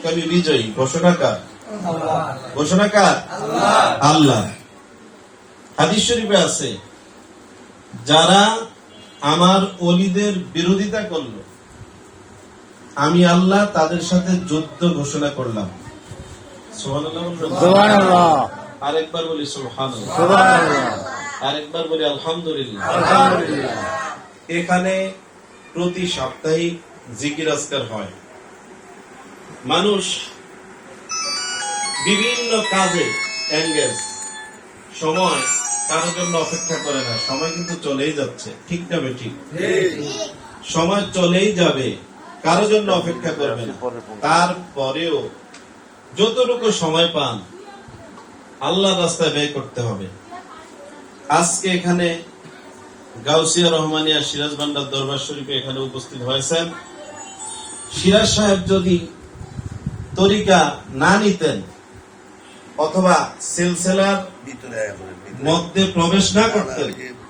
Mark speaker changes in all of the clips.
Speaker 1: আজকে আমি বিজয়ী। ঘোষণাকার? ঘোষণাকার আল্লাহ। হাদিস শরীফে আছে, যারা আমার ওলিদের বিরোধিতা করলো, আমি আল্লাহ তাদের সাথে যুদ্ধ ঘোষণা করলাম। সুবহানাল্লাহ। আরেকবার বলি সুবহানাল্লাহ। আরেকবার বলি আলহামদুলিল্লাহ। এখানে প্রতি সাপ্তাহিক জিকির আজকার হয়। মানুষ বিভিন্ন কাজে এঙ্গেজ, সময় কারোর জন্য অপেক্ষা করে না। সময় কিন্তু চলেই যাচ্ছে, ঠিক যাবে, ঠিক সময় চলেই যাবে, কারোর জন্য অপেক্ষা করবে না। তারপরেও যতটুকু সময় পান আল্লাহ রাস্তায় ব্যয় করতে হবে। আজকে এখানে গাউসিয়া রহমানিয়া সিরাজ ভান্ডার দরবার শরীফে এখানে উপস্থিত হয়েছেন। সিরাজ সাহেব যদি তরিকা না নিতেন অথবা সিলসিলার মধ্যে প্রবেশ না করতেন,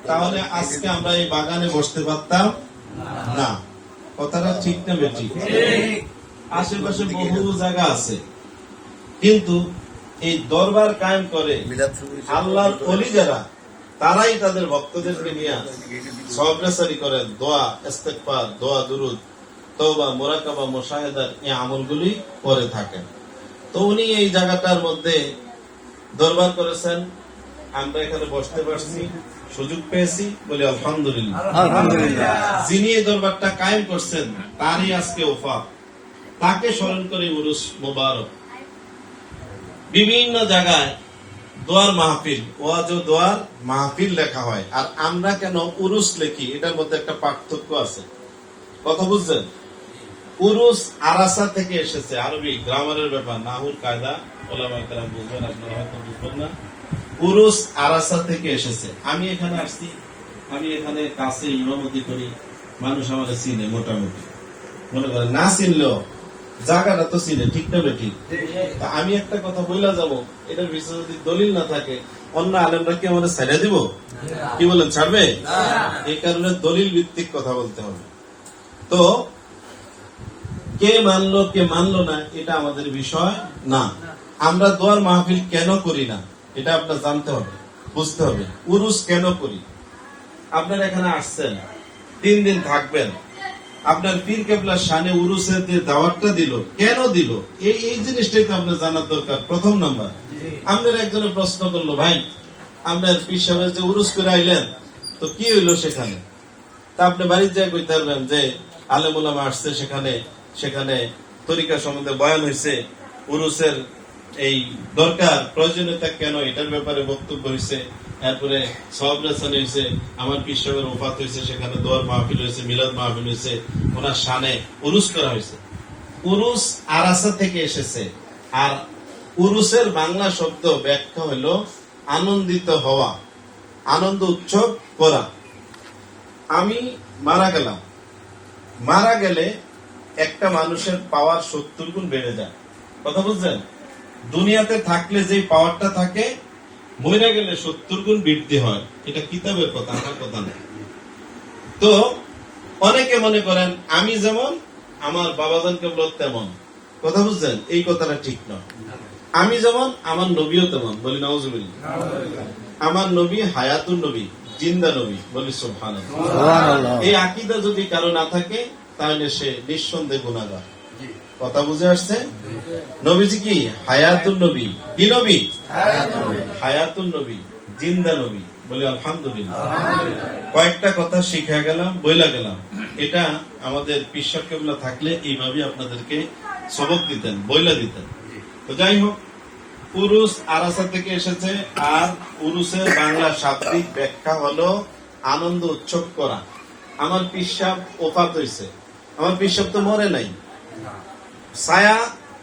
Speaker 1: তাহলে আজকে আমরা এই বাগানে বসতে পারতাম না। কথাটা ঠিক না বেঠিক? আশেপাশে বহু জায়গা আছে, কিন্তু এই দরবার কায়েম করে আল্লাহর ওলি যারা, তারাই তাদের ভক্তদেরকে নিয়ে সবরেসারি করে দোয়া, ইস্তেগফার, দোয়া, দুরুদ, তওবা, মুরাকাবা, মুশাহাদার এই আমলগুলি করে থাকেন। তো উনি এই জায়গাটার মধ্যে দরবার করেছেন, আমরা এখানে বসতে পারছি, সুযোগ পেয়েছি, বলি আলহামদুলিল্লাহ। যিনি এই দরবারটা কায়েম করছেন তারই আজকে ওফাত, তাকে স্মরণ করে উরুস মুবারক। বিভিন্ন জায়গায় দোয়ার মাহফিল, ওয়াজ ও দোয়ার মাহফিল লেখা হয়, আর আমরা কেন উরুস লিখি, এটার মধ্যে একটা পার্থক্য আছে। কথা বুঝছেন? উরুস আরাসা থেকে এসেছে, আরবি গ্রামারের ব্যাপার, নাহুর কায়দা ওলামায়ে কেরাম বুঝবেন, আপনারা হয়তো বুঝবেন না। উরুস আরাসা থেকে এসেছে। আমি এখানে আসছি, আমি এখানে কাছে ইমামতি করি, মানুষ আমাকে চিনে মোটামুটি, মনে করে না চিনলেও জায়গাটা তো চিনে, ঠিক না ঠিক? আমি একটা কথা বইলা যাব, এটার বিষয়ে যদি দলিল না থাকে অন্য আলেমরা কি আমাদের ছেড়ে দিব? কি বলেন, ছাড়বে? এই কারণে দলিল ভিত্তিক কথা বলতে হবে। তো কে মানলো কে মানলো না এটা আমাদের বিষয় না। আমরা দোয়ার মাহফিল কেন করি না এটা আপনার জানতে হবে, বুঝতে হবে। উরুস কেন করি? আপনারা এখানে আসছেন, 3 দিন থাকবেন, আপনার পীর কেবলার শানে উরুসের যে দাওয়াতটা দিল, কেন দিল, এই জিনিসটাই তো আপনার জানার দরকার। প্রথম নাম্বার, আপনার একজনে প্রশ্ন করলো, ভাই আপনার পীর সাহেব যে উরুস করে আইলেন, তো কি হইলো সেখানে? তা আপনি বাড়িতে যাই কইতে পারবেন যে আলেম ওলামা আসছে, সেখানে তরিকা সম্বন্ধে বয়ান হয়েছে, উরুসের এই দরকার প্রয়োজনীয়তা কেন এটার ব্যাপারে বক্তব্য হয়েছে, এরপরে সওয়াব-রেসান হয়েছে, আমার পীর সাহেবের ওফাত হয়েছে, সেখানে দোয়ার মাহফিল হয়েছে, মিলাদ মাহফিল হয়েছে, ওনার শানে উরুস করা হয়েছে। উরুস আরাসা থেকে এসেছে, আর উরুসের বাংলা শব্দ ব্যাখ্যা হলো আনন্দিত হওয়া, আনন্দ উৎসব করা। আমি মারা গেলাম, মারা গেলে একটা মানুষের পাওয়ার 70 গুণ বেড়ে যায়। কথা বুঝছেন? দুনিয়াতে থাকলে যে পাওয়ারটা থাকে, মরে গেলে 70 গুণ বৃদ্ধি হয়। এটা কিতাবের কথা, আমার কথা না। তো অনেকে মনে করেন আমি যেমন আমার বাবাজান কেবল তেমন। কথা বুঝছেন? এই কথাটা ঠিক নয়। আমি যেমন আমার নবীও তেমন, বলি নাউজুবিল্লাহ। আমার নবী হায়াতুন নবী, জিন্দা নবী, বলি সুবহানাল্লাহ। এই আকীদা যদি কারো না থাকে তাহলে সে নিঃসন্দেহে গুনাহগার। কথা বুঝে আসছে? নবীজি কি হায়াতুন নবী? কি নবী? হায়াতুন নবী, জিন্দা নবী, বলি আলহামদুলিল্লাহ। কয়েকটা কথা শিখে গেলাম, বইলা গেলাম। এটা আমাদের পীর সাহেব কেবলা থাকলে এইভাবে আপনাদেরকে সবক দিতেন, বইলা দিতেন। তো যাই হোক, উরুস আরাসা থেকে এসেছে, আর উরুসের বাংলা শাব্দিক ব্যাখ্যা হলো আনন্দ উৎসব করা। আমার পীর সাহেব ওফাত হয়েছে, আমার পীর সাহেব তো মরে নাই, ছায়া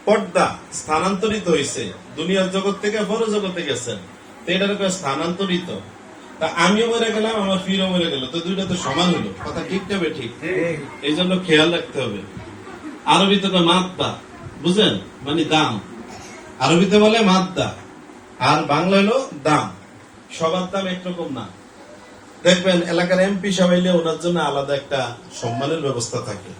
Speaker 1: পর্দা স্থানান্তরিত হয়েছে, দুনিয়ার জগৎ থেকে বড় জগতে গেছেন, তো এটার স্থানান্তরিত। তা আমিও মরে গেলাম, আমার পীরও মরে গেল, তো দুইটা তো সমান হলো। কথা ঠিক যাবে, ঠিক? এই জন্য খেয়াল রাখতে হবে। আরবিতে তো মাদ্দা, বুঝেন, মানে দাম। আরবিতে বলে মাদ্দা, আর বাংলা হলো দাম। সবার দাম একরকম না। দেখবেন এলাকার এমপি সাহেব ওনার জন্য আলাদা একটা সম্মানের ব্যবস্থা থাকে,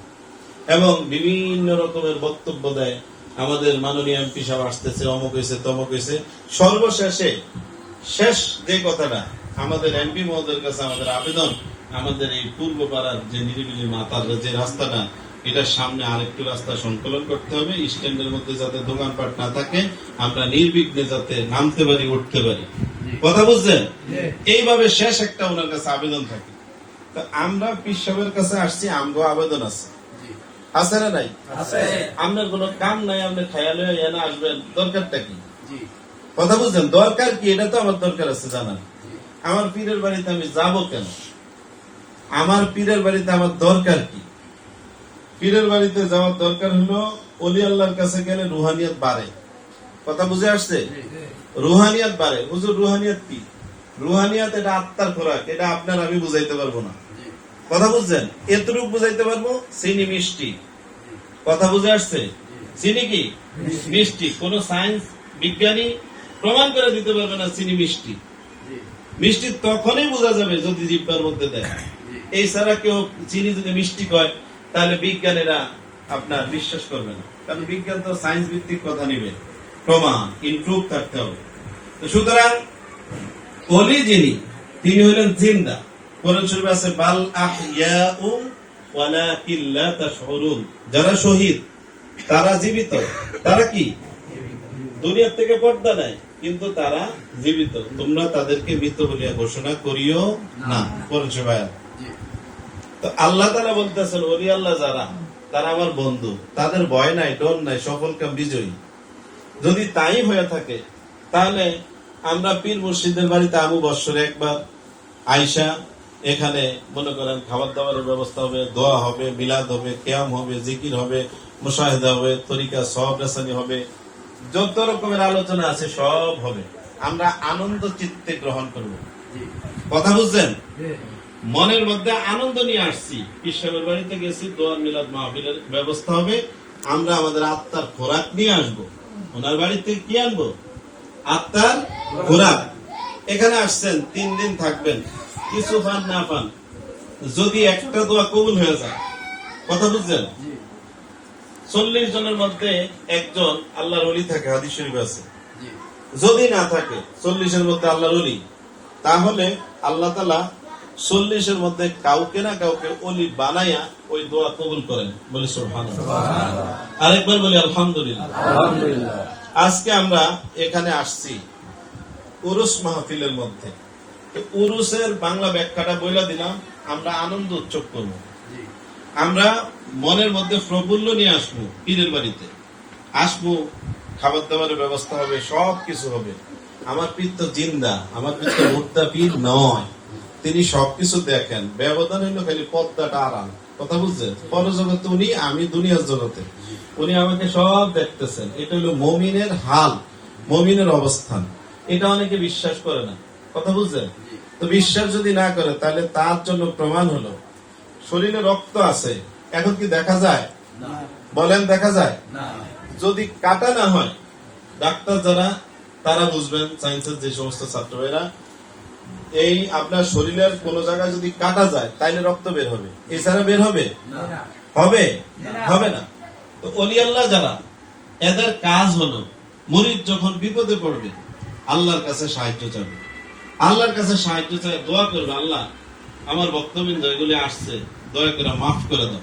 Speaker 1: এবং বিভিন্ন রকমের বক্তব্য দেয়, আমাদের মাননীয় এমপি সাহেব আসতেছে, অমুক হয়েছে তমুক হয়েছে। সর্বশেষে শেষ যে কথাটা আমাদের এমপি মহোদয়ের কাছে আমাদের আবেদন, আমাদের এই পূর্ব পাড়ার যে নিরিবিলি মাতার যে রাস্তাটা, এটার সামনে আরেকটু রাস্তা সংকলন করতে হবে। স্ট্যান্ডের মধ্যে যাতে দোকানপাট না থাকে, আমরা নির্বিঘ্নে যাতে নামতে পারি, উঠতে পারি। কথা বুঝছেন? এইভাবে শেষ একটা ওনার কাছে আবেদন থাকে। তো আমরা পীর সাহেবের কাছে আসছি, আমগো আবেদন আছে, আছে না নাই? আপনার কোনো কাম নাই, আপনি খেয়ালে এনে আসবেন, দরকারটা কি? কথা বুঝছেন? দরকার কি এটা তো আমার দরকার আছে জানার। আমার পীরের বাড়িতে আমি যাব কেন? আমার পীরের বাড়িতে আমার দরকার কি? পীরের বাড়িতে যাওয়ার দরকার হলো ওলি আল্লাহর কাছে গেলে রুহানিয়ত বাড়ে। কথা বুঝে আসছে? রুহানিয়ত বাড়ে। হুজুর রুহানিয়ত কি? রুহানিয়ত এটা আত্মার খোরাক, এটা আপনার আমি বুঝাইতে পারবো না। কথা বুঝছেন? এতটুকু বুঝাইতে পারবো, চিনি মিষ্টি। কথা বুঝে আসছে? চিনি কি? মিষ্টি। কোন সায়েন্স বিজ্ঞানী প্রমাণ করে দিতে পারবে না চিনি মিষ্টি। মিষ্টি তখনই বোঝা যাবে যদি জিহ্বার মধ্যে দেয়। এই ছাড়া কেউ চিনি যদি মিষ্টি কয়, তাহলে বিজ্ঞানীরা আপনার বিশ্বাস করবে না, কারণ বিজ্ঞান তো সায়েন্স ভিত্তিক কথা নিবে, প্রমাণ ইনপ্রুভ থাকতে হবে। সুতরাং ওলি যিনি, তিনি হলেন জিন্দা। কোরআন শরীফে আছে বাল আহইয়াউ ওয়ালাকিন লা তাশউরুন, যারা শহীদ তারা জীবিত। তারা কি? দুনিয়ার থেকে পর্দা নাই, কিন্তু তারা জীবিত। তোমরা তাদেরকে মৃত বলিয়া ঘোষণা করিও না। কোরআন শরীফে আয়াত। তো আল্লাহ তাআলা বলতেছেন ওলি আল্লাহ যারা, তারা আমার বন্ধু, তাদের ভয় নাই, ডর নাই, সফল কাম বিজয়ী। যদি তাই হয়ে থাকে, তাহলে আমরা পীর মুর্শিদের বাড়িতে আমু বৎসরে একবার আইসা, এখানে মনে করেন খাবার দাবারের ব্যবস্থা হবে, দোয়া হবে, মিলাদ হবে, কিয়াম হবে, জিকির হবে, মুশাহিদা হবে, তরিকা সওয়াব রেসানি হবে, যত রকমের আলোচনা আছে সব হবে। আমরা আনন্দ চিত্তে গ্রহণ করব। কথা বুঝছেন? মনের মধ্যে আনন্দ নিয়ে আসছি, পীর সাহেবের বাড়িতে গেছি, দোয়া মিলাদ মাহফিলের ব্যবস্থা হবে। আমরা আমাদের আত্মার খোরাক নিয়ে আসবো। ওনার বাড়িতে কি আনবো? আত্মার খোরাক। এখানে আসছেন, 3 দিন থাকবেন, কিছু পান না পান, যদি একটা দোয়া কবুল হয়ে যায়, কথা বুঝছেন? 40 জনের মধ্যে একজন আল্লাহর ওলি থাকে, হাদিস শরীফ আছে। যদি না থাকে 40-এর মধ্যে আল্লাহর ওলি, তাহলে আল্লাহ তাআলা 40-এর মধ্যে কাউকে না কাউকে ওলি বানাইয়া ওই দোয়া কবুল করেন। বলি সুবহানাল্লাহ। আরেকবার বলি আলহামদুলিল্লাহ। আজকে আমরা এখানে আসছি উরুস মাহফিলের মধ্যে। উরুসের বাংলা ব্যাখ্যাটা বইলা দিলাম, আমরা আনন্দ উৎসব করবো। আমরা মনের মধ্যে প্রফুল্ল নিয়ে আসবো, পীরের বাড়িতে আসবো, খাবার দাবারের ব্যবস্থা হবে, সব কিছু হবে। আমার পীর তো জিন্দা, আমার পীর তো মুর্দা পীর নয়, তিনি সবকিছু দেখেন। ব্যবধান হইলো খালি পর্দাটা আড়াল। কথা বুঝছেন? পরজগতে উনি, আমি দুনিয়ার জগতে। উনি আমাকে সব দেখতেছেন। এটা হলো মুমিনের হাল, মুমিনের অবস্থান। এটা অনেকে বিশ্বাস করে না। কথা বুঝছেন? তো বিশ্বাস যদি না করে, তাহলে তার জন্য প্রমাণ হলো শরীরে রক্ত আছে, এখন কি দেখা যায়? বলেন, দেখা যায়? যদি কাটা না হয়, ডাক্তার যারা তারা বুঝবেন, সায়েন্সের যে সমস্ত ছাত্র ভাইরা, এই আপনার শরীরের কোন জায়গায় যদি কাটা যায়, তাইলে রক্ত বের হবে, এছাড়া বের হবে? হবে? হবে না। তো ওলি আল্লাহ যারা, এদের কাজ হলো মুরিদ যখন বিপদে পড়বে, আল্লাহর কাছে সাহায্য চাবে। আল্লাহর কাছে সাহায্য চাই, দোয়া করবে, আল্লাহ আমার বক্তবৃন্দ এগুলি আসছে, দয়া করে মাফ করে দাও।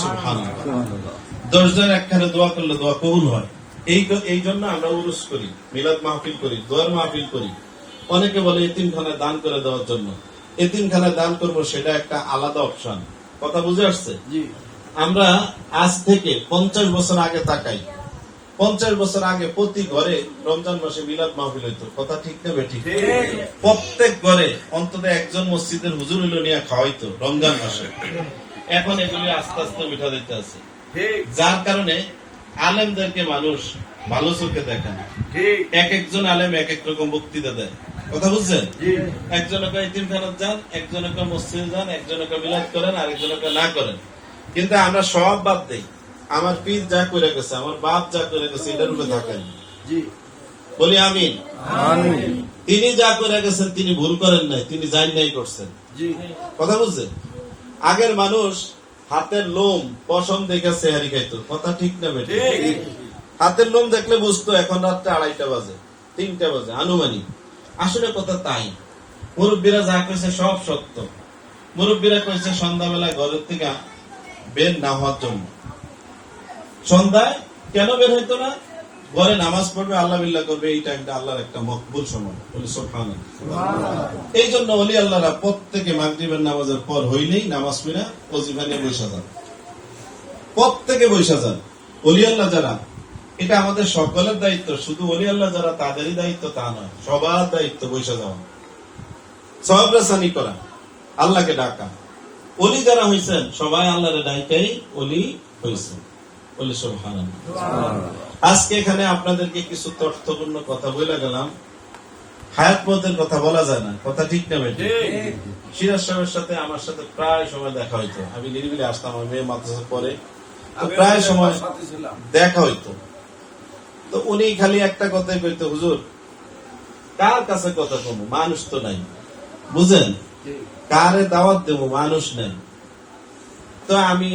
Speaker 1: সুবহানাল্লাহ। 10 জন একখানে দোয়া করলে দোয়া কবুল হয়। এই জন্য আমরা উরুস করি, মিলাদ মাহফিল করি, দোয়ার মাহফিল করি। অনেকে বলে এতিমখানায় দান করে দেওয়ার জন্য। এতিমখানায় দান করবো, সেটা একটা আলাদা অপশন। কথা বুঝে আসছে? আমরা আজ থেকে 50 বছর আগে তাকাই। 50 বছর আগে প্রতি ঘরে রমজান মাসে মিলাদ মাহফিল হইতো। কথা ঠিক না বেঠিক? প্রত্যেক ঘরে অন্তত একজন মসজিদের হুজুর হইলো নিয়ে খাওয়াইতো রমজান মাসে। এখন এগুলি আস্তে আস্তে মিঠা দিতে আছে, যার কারণে আলেমদেরকে মানুষ ভালো চোখে দেখে না। এক একজন আলেম এক এক রকম বক্তৃতা দেয়। কথা বুঝছেন? একজনকে এতিমখানাত যান, একজনকে মসজিদে যান, একজনকে মিলাদ করেন, আরেকজনকে না করেন। কিন্তু আমরা সব বাদ দেই। আমার পীর যা করে গেছে, আমার বাপ যা করে গেছে, এটার উপরে থাকেন। বলি আমিন। তিনি যা করে গেছেন, তিনি ভুল করেন নাই, তিনি জান নাই করছেন। কথা বুঝছেন? আগের মানুষ হাতের লোম পশম দেখে সেহারি খাইতো। কথা ঠিক না বেঠিক? হাতের লোম দেখলে বুঝতো এখন রাত্রে 2:30 বাজে 3টা বাজে আনুমানিক। আসলে কথা তাই, মুরব্বীরা যা কইছে সব সত্য। মুরব্বীরা কইছে সন্ধ্যাবেলা ঘরের থেকে বের না হওয়ার জন্য। সন্ধ্যায় কেন বের হইতো না? ঘরে নামাজ পড়বে, আল্লাহ বিল্লাহ করবে, এই টাইমটা আল্লাহর একটা মকবুল সময়। এই জন্য ওলি আল্লাহরা প্রত্যেকে মাগরিবের নামাজের পর হইলেই নামাজ পড়া ওজিফা নিয়ে বৈশা যান, প্রত্যেকে বৈশা যান। ওলি আল্লাহ যারা, এটা আমাদের সকলের দায়িত্ব, শুধু ওলি আল্লাহ যারা তাদেরই দায়িত্ব তা নয়, সবার দায়িত্ব বৈশা যাওয়া, সওয়াব রাসানি করা, আল্লাহকে ডাকা। ওলি যারা হইছেন সবাই আল্লাহরে ডাইকাই ওলি হইছেন। বলি সুবহানাল্লাহ। আজকে এখানে আপনাদেরকে কিছু তথ্যপূর্ণ কথা বলে গেলাম। হায়াত মতের কথা বলা যায় না, কথা ঠিক না বেটি? সিরাজ সাহেবের সাথে আমার সাথে প্রায় সময় দেখা হইতো, আমি নিরিবিলি আসতাম, আমার মেয়ে মাদ্রাসা পরে, প্রায় সময় দেখা হইতো। তো উনি খালি একটা কথাই কইতো, হুজুর কার কাছে কথা কমো, মানুষ তো নাই, বুঝেন, কারে দাওয়াত দেবো, মানুষ নাই। তো আমি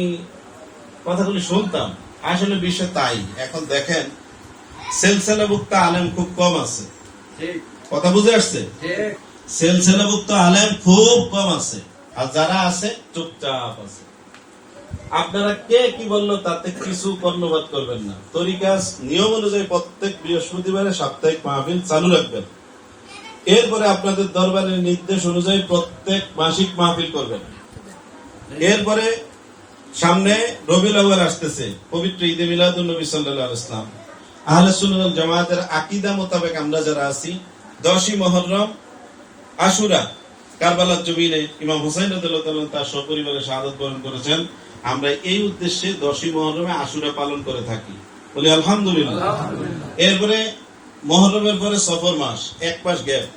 Speaker 1: কথাগুলি শুনতাম, আসলে বিষয় তাই। এখন দেখেন সিলসিলাভুক্ত আলেম খুব কম আছে, কথা বুঝে আসছে? সিলসিলাভুক্ত আলেম খুব কম আছে, আর যারা আছে চুপচাপ আছে। আপনারা কে কি বললো তাতে কিছু কর্ণপাত করবেন না। তরিকার নিয়ম অনুযায়ী প্রত্যেক বৃহস্পতিবারে সাপ্তাহিক মাহফিল চালু রাখবেন। এরপরে আপনাদের দরবারের নির্দেশ অনুযায়ী প্রত্যেক মাসিক মাহফিল করবেন। এরপরে সামনে রবিউল আউয়াল আসতেছে, পবিত্র ঈদে মিলাদুন নবী সাল্লাল্লাহু আলাইহি ওয়াসাল্লাম। আহলে সুন্নাত ওয়াল জামাতের আকীদা মোতাবেক আমরা যারা আছি, 10ই মুহররম আশুরা, কারবালার জমিনে ইমাম হুসাইন রাদিয়াল্লাহু তাআলা তার সপরিবারে শাহাদাত বরণ করেছেন। আমরা এই উদ্দেশ্যে 10ই মুহররমে আশুরা পালন করে থাকি, বলি আলহামদুলিল্লাহ। এরপরে মুহররমের পরে সফর মাস, 1 মাস গ্যাপ।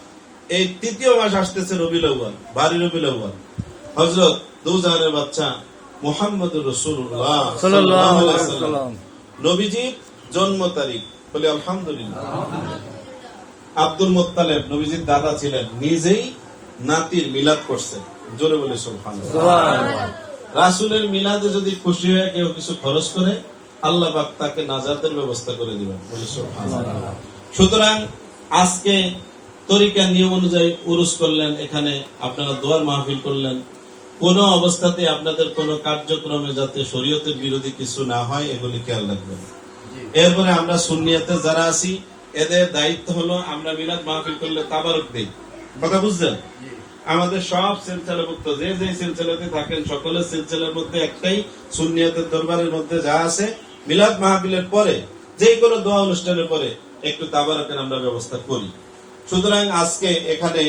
Speaker 1: এই তৃতীয় মাস আসতেছে রবিউল আউয়াল, 12 রবিউল আউয়াল। হযরত দুজাহানের বাদশা মুহাম্মদুর রাসূলুল্লাহ সাল্লাল্লাহু আলাইহি ওয়াসাল্লাম নবীজির জন্ম তারিখ, বলি আলহামদুলিল্লাহ। আব্দুল মুত্তালিব নবীজির দাদা ছিলেন, নিজেই নাতির মিলাদ করছেন, জোরে বলে সুবহানাল্লাহ। রাসূলের মিলাদে যদি খুশি হয়ে কেউ কিছু খরচ করে, আল্লাহ পাক তাকে নাজাতের ব্যবস্থা করে দিবেন, বলি সুবহানাল্লাহ। সুতরাং আজকে তরিকা নিয়ম অনুযায়ী উরুস করলেন, এখানে আপনারা দোয়ার মাহফিল করলেন। কোন অবস্থাতে আপনাদের কোন কার্যক্রমে যাতে শরীয়তের বিরোধী কিছু না হয়, এগুলি খেয়াল রাখবেন। এরপরে আমরা সুন্নিয়াতে যারা আছি, এদের দায়িত্ব হলো আমরা মিলাদ মাহফিল করলে তাবারক দেই, কথা বুঝছেন? আমাদের সব সিলসিলাভুক্ত যে যে সিলসিলাতে থাকেন, সকলের সিলসিলার মধ্যে একটাই, সুন্নিয়াতের দরবারের মধ্যে যা আছে, মিলাদ মাহফিলের পরে যে কোনো দোয়া অনুষ্ঠানের পরে একটু তাবারকের আমরা ব্যবস্থা করি। সুতরাং আজকে এখানে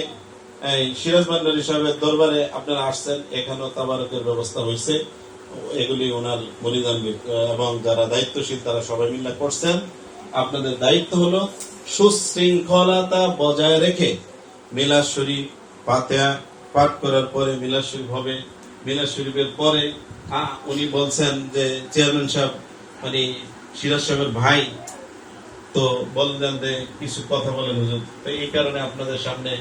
Speaker 1: এই সিরাজ ভান্ডারী সাহেবের দরবারে আপনারা আসছেন, এখানেও তাবারকের ব্যবস্থা হয়েছে, এগুলি ওনার বলিদান এবং যারা দায়িত্বশীল তারা সবাই মিলে করছেন। আপনাদের দায়িত্ব হলো সুশৃঙ্খলতা বজায় রেখে মিলাদ শরীফ ফাতিহা পাঠ করার পরে মিলাদ শরীফ হবে। মিলাদ শরীফের পরে উনি বলছেন যে চেয়ারম্যান সাহেব মানে সিরাজ সাহেবের ভাই, তো বললেন যে কিছু কথা বলেন হুজুর। তো এই কারণে আপনাদের সামনে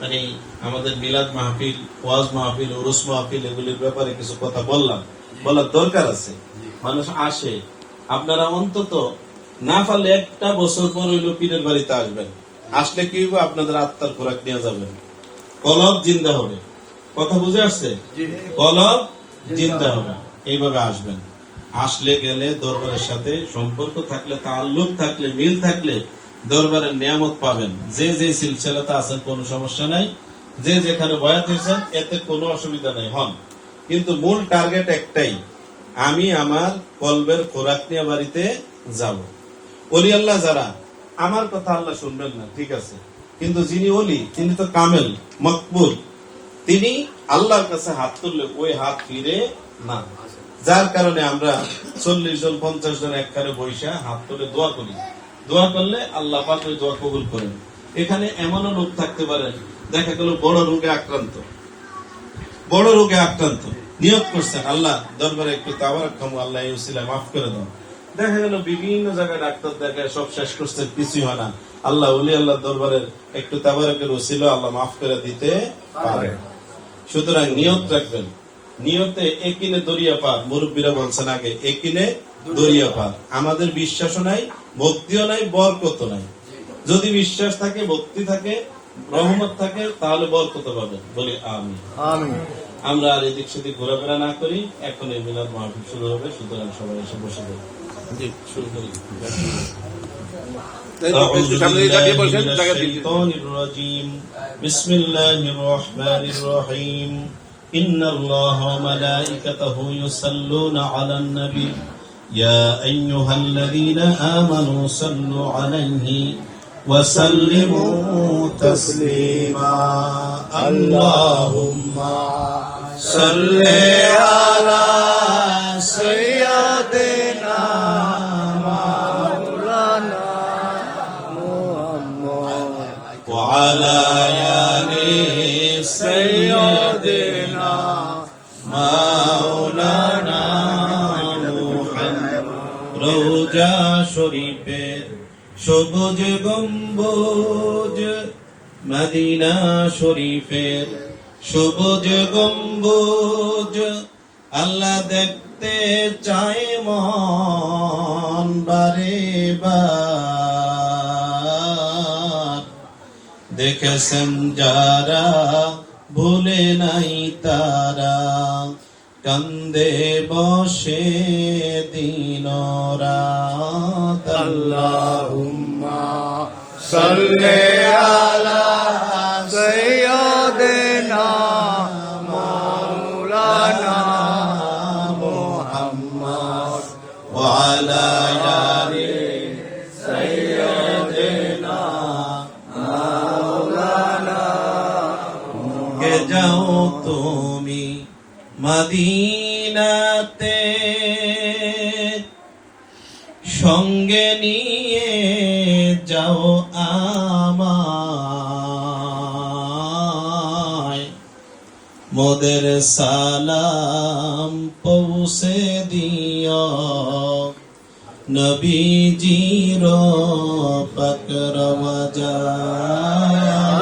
Speaker 1: মানে আমাদের মিলাদ মাহফিল, ওয়াজ মাহফিল, উরুস মাহফিল এগুলির ব্যাপারে কিছু কথা বললাম, বলার দরকার আছে। মানুষ আসে, আপনারা অন্তত না পারলে একটা বছর পর হইল পীরের বাড়িতে আসবেন। আসলে কি হবে, আপনাদের আত্মার খোরাক নিয়ে যাবেন, কলব জিন্দা হবে, কথা বুঝে আসছে? কলব জিন্দা হবে, এইভাবে আসবেন। আসলে গেলে দরবারের সাথে সম্পর্ক থাকলে, তাআল্লুক থাকলে, মিল থাকলে দরবারের নিয়ামত পাবেন। যে যে সিলসিলাতে আছেন কোনো সমস্যা নাই, যে যেখানে বয়াত হয়েছেন এতে কোনো অসুবিধা নেই, হন। কিন্তু মূল টার্গেট একটাই, আমি আমার কলবের খোরাক নিয়ে বাড়িতে যাব। ওলি আল্লাহ যারা, আমার কথা আল্লাহ শুনবেন না, ঠিক আছে, কিন্তু যিনি ওলি তিনি তো কামেল মকবুল, তিনি আল্লাহর কাছে হাত তুললে ওই হাত ফিরে না। যার কারণে আমরা 40 জন 50 জন একখানে বৈশা হাত তুলে দোয়া করি। দোয়া করলে আল্লাহ পাক ওই দোয়া কবুল করেন। এখানে এমনও লোক থাকতে পারে, দেখা গেল বড় রোগে আক্রান্ত, নিয়ত করছেন আল্লাহ দরবারে একটু তাবারক খামু, আল্লাহ এই উসিলায় মাফ করে দাও। দেখা গেল বিভিন্ন জায়গায় ডাক্তার দেখায় সব শেষ করছে, কিছুই হয় না। আল্লাহ ওলি আল্লাহ দরবারের একটু তাবারকের উসিলা আল্লাহ মাফ করে দিতে পারে। সুতরাং নিয়ত রাখবেন, নিয়তে একিনে দরিয়া পার, মুরব্বীরা বলছেন আগে একিনে দরিয়া পার। আমাদের বিশ্বাসও নাই, ভক্তিও নাই, বরকত নাই। যদি বিশ্বাস থাকে, ভক্তি থাকে, রহমত থাকে, তাহলে বরকত পাবেন। বলি আমিন। আমরা আর এদিক সেদিক ঘোরাফেরা না করি, এখন এই মিলাদ মাহফিল শুরু হবে, সুতরাং সবাই এসে বসে যাবে। শুরু করি। أعوذ بالله من الشيطان الرجيم. بسم الله الرحمن الرحيم. إن الله وملائكته يصلون على النبي يا أيها الذين آمنوا صلوا عليه وسلموا تسليما. اللهم صل على سيدنا وعلى آل سيدنا مولانا محمد. রওজা শরীফের সবুজ গম্বুজ, মদিনা শরীফের সবুজ গম্বুজ, আল্লাহ দেখতে চায় মন বারে বার। দেখেছেন যারা ভুলে নাই তারা, কান্দে বসে দিন রাত।
Speaker 2: আল্লাহুম্মা সাল্লি আলা সাইয়্যিদিনা মাওলানা মুহাম্মদ
Speaker 1: ওয়া আলা আলি সাইয়্যিদিনা মাওলানা। কে যাও তুমি মদিনাতে, সঙ্গে নিয়ে যাও আমায়, মোদের সালাম পৌঁছে দিও নবীজির পাক রওজায়।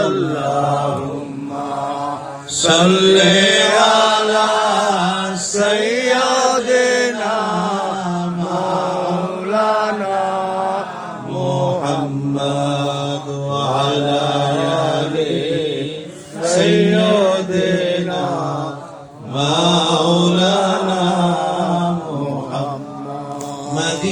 Speaker 2: আল্লাহুম্মা সাল্লি আলা সাইয়্যিদিনা মাওলানা
Speaker 1: মুহাম্মদ ওয়া আলা